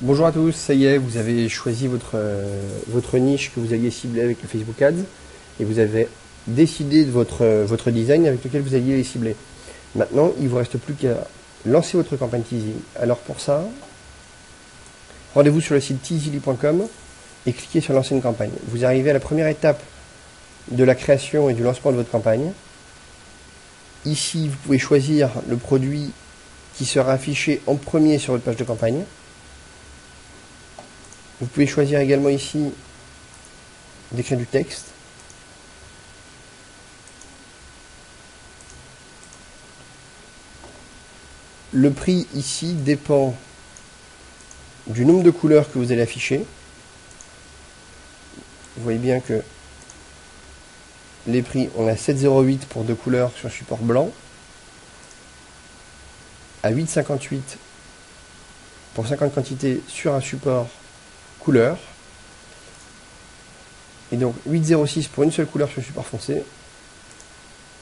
Bonjour à tous, ça y est, vous avez choisi votre niche que vous alliez cibler avec le Facebook Ads et vous avez décidé de votre design avec lequel vous alliez les cibler. Maintenant, il ne vous reste plus qu'à lancer votre campagne teasing. Alors pour ça, rendez-vous sur le site teasily.com et cliquez sur lancer une campagne. Vous arrivez à la première étape de la création et du lancement de votre campagne. Ici, vous pouvez choisir le produit qui sera affiché en premier sur votre page de campagne. Vous pouvez choisir également ici d'écrire du texte. Le prix ici dépend du nombre de couleurs que vous allez afficher. Vous voyez bien que les prix, on a 7,08 pour 2 couleurs sur support blanc, à 8,58 pour 50 quantités sur un support couleur, et donc 8,06 pour une seule couleur sur support foncé,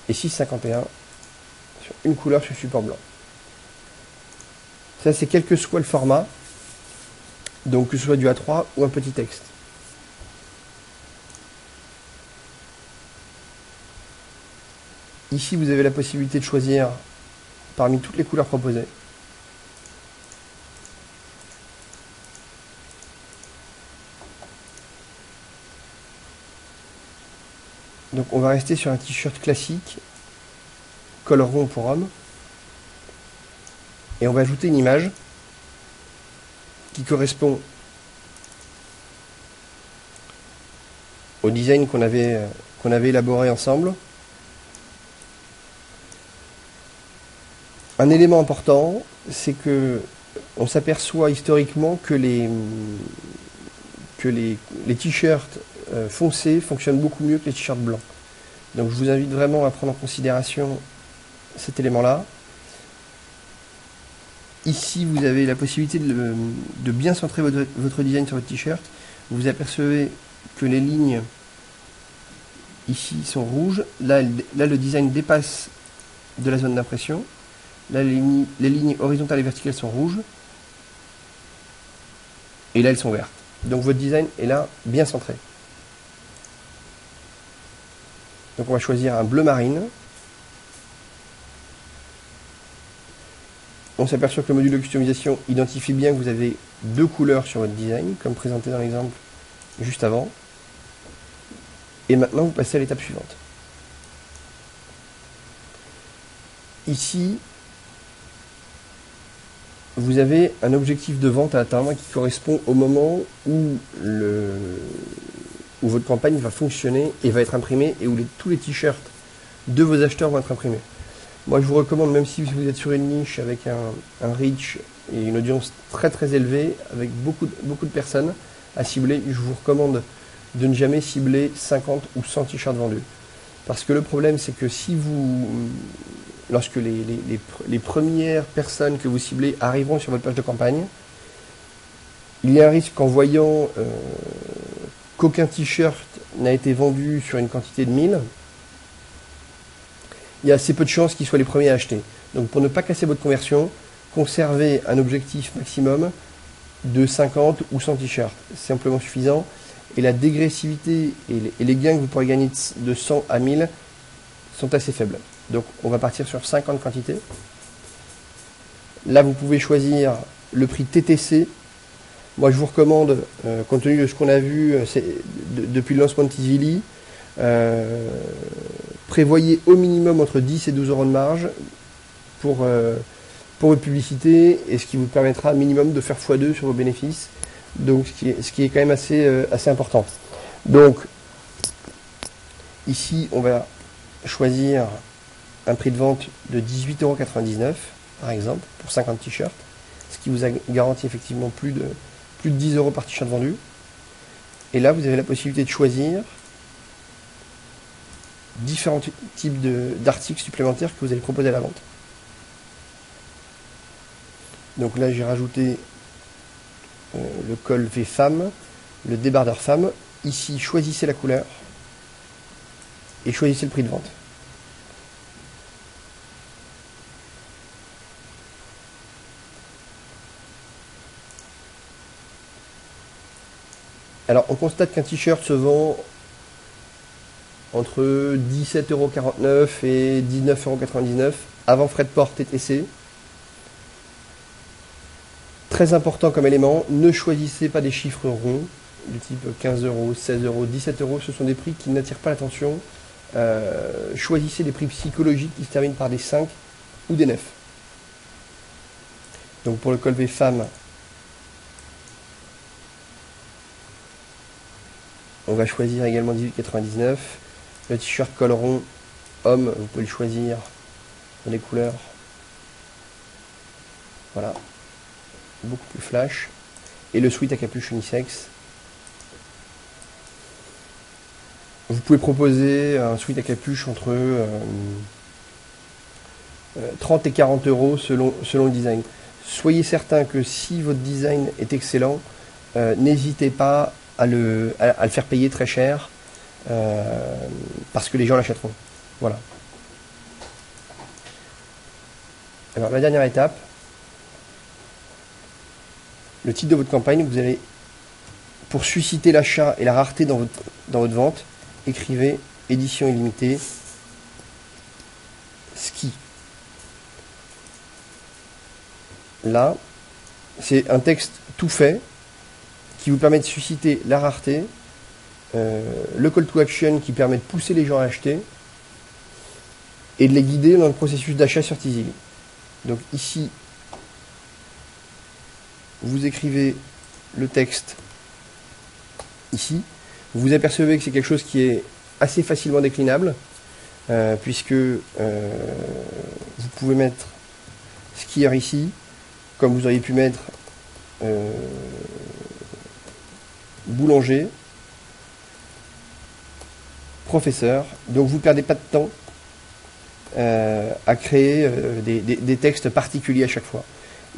et 6,51 sur une couleur sur support blanc. Ça, c'est quel que soit le format, donc que ce soit du A3 ou un petit texte. Ici, vous avez la possibilité de choisir parmi toutes les couleurs proposées. Donc on va rester sur un t-shirt classique, color rond pour homme. Et on va ajouter une image qui correspond au design qu'on avait élaboré ensemble. Un élément important, c'est que on s'aperçoit historiquement que les t-shirts foncés fonctionnent beaucoup mieux que les t-shirts blancs. Donc je vous invite vraiment à prendre en considération cet élément-là. Ici, vous avez la possibilité de bien centrer votre design sur votre t-shirt. Vous apercevez que les lignes ici sont rouges. Là, le design dépasse de la zone d'impression. Là, les lignes horizontales et verticales sont rouges. Et là, elles sont vertes. Donc votre design est là bien centré. Donc on va choisir un bleu marine. On s'aperçoit que le module de customisation identifie bien que vous avez 2 couleurs sur votre design, comme présenté dans l'exemple juste avant. Et maintenant, vous passez à l'étape suivante. Ici, vous avez un objectif de vente à atteindre qui correspond au moment où votre campagne va fonctionner et va être imprimée et où tous les t-shirts de vos acheteurs vont être imprimés. Moi, je vous recommande, même si vous êtes sur une niche avec un reach et une audience très très élevée, avec beaucoup de personnes à cibler, je vous recommande de ne jamais cibler 50 ou 100 t-shirts vendus. Parce que le problème, c'est que lorsque les premières personnes que vous ciblez arriveront sur votre page de campagne, il y a un risque qu'en voyant qu'aucun t-shirt n'a été vendu sur une quantité de 1000, il y a assez peu de chances qu'ils soient les premiers à acheter. Donc pour ne pas casser votre conversion, conservez un objectif maximum de 50 ou 100 t-shirts. C'est amplement suffisant. Et la dégressivité et les gains que vous pourrez gagner de 100 à 1000 sont assez faibles. Donc on va partir sur 50 quantités. Là, vous pouvez choisir le prix TTC. Moi, je vous recommande, compte tenu de ce qu'on a vu depuis le lancement de Teasily, prévoyez au minimum entre 10 et 12 euros de marge pour votre publicité, et ce qui vous permettra minimum de faire x2 sur vos bénéfices. Donc ce qui est quand même assez important. Donc ici, on va choisir un prix de vente de 18,99 € par exemple pour 50 t-shirts, ce qui vous garantit effectivement plus de 10 € par t-shirt vendu. Et là, vous avez la possibilité de choisir différents types d'articles supplémentaires que vous allez proposer à la vente. Donc là, j'ai rajouté le col V femme, le débardeur femme. Ici, choisissez la couleur et choisissez le prix de vente. Alors, on constate qu'un t-shirt se vend entre 17,49 € et 19,99 € avant frais de port TTC. Très important comme élément, ne choisissez pas des chiffres ronds, du type 15 €, 16 €, 17 €, ce sont des prix qui n'attirent pas l'attention. Choisissez des prix psychologiques qui se terminent par des 5 ou des 9. Donc pour le col V femme, on va choisir également 18,99 €. Le t-shirt col rond homme, vous pouvez le choisir dans les couleurs. Voilà. Beaucoup plus flash. Et le sweat à capuche unisexe. Vous pouvez proposer un sweat à capuche entre 30 et 40 € selon le design. Soyez certain que si votre design est excellent, n'hésitez pas à le faire payer très cher, parce que les gens l'achèteront. Voilà. Alors la dernière étape, le titre de votre campagne, vous allez, pour susciter l'achat et la rareté dans votre vente, écrivez édition illimitée ski. Là, c'est un texte tout fait qui vous permet de susciter la rareté, le call to action qui permet de pousser les gens à acheter et de les guider dans le processus d'achat sur Teasing. Donc ici, vous écrivez le texte ici. Vous apercevez que c'est quelque chose qui est assez facilement déclinable, puisque vous pouvez mettre skieur ici, comme vous auriez pu mettre boulanger, professeur. Donc vous ne perdez pas de temps à créer des textes particuliers à chaque fois.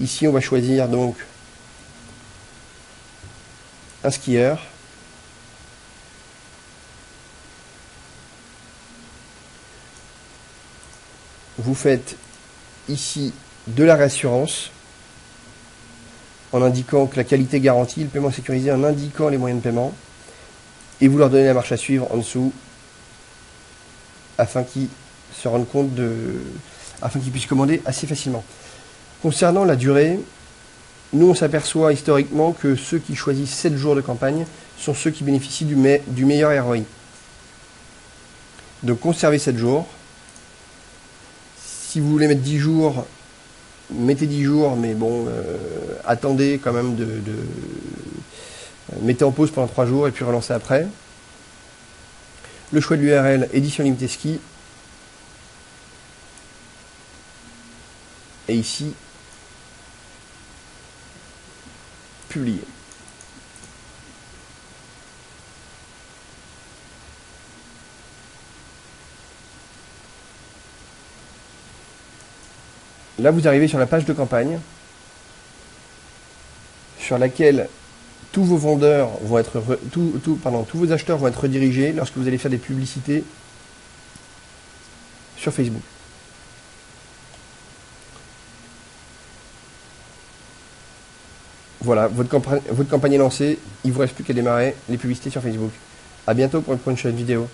Ici, on va choisir donc un skieur. Vous faites ici de la réassurance en indiquant que la qualité est garantie, le paiement sécurisé en indiquant les moyens de paiement, et vous leur donnez la marche à suivre en dessous afin qu'ils se rendent compte afin qu'ils puissent commander assez facilement. Concernant la durée, nous on s'aperçoit historiquement que ceux qui choisissent 7 jours de campagne sont ceux qui bénéficient du meilleur ROI. Donc conservez 7 jours. Si vous voulez mettre 10 jours, mettez 10 jours, mais bon, attendez quand même mettez en pause pendant 3 jours et puis relancez après. Le choix de l'URL, édition limitée ski. Et ici, publier. Là, vous arrivez sur la page de campagne, sur laquelle tous vos vendeurs vont être, tous vos acheteurs vont être redirigés lorsque vous allez faire des publicités sur Facebook. Voilà, votre campagne est lancée, il ne vous reste plus qu'à démarrer les publicités sur Facebook. A bientôt pour une prochaine vidéo.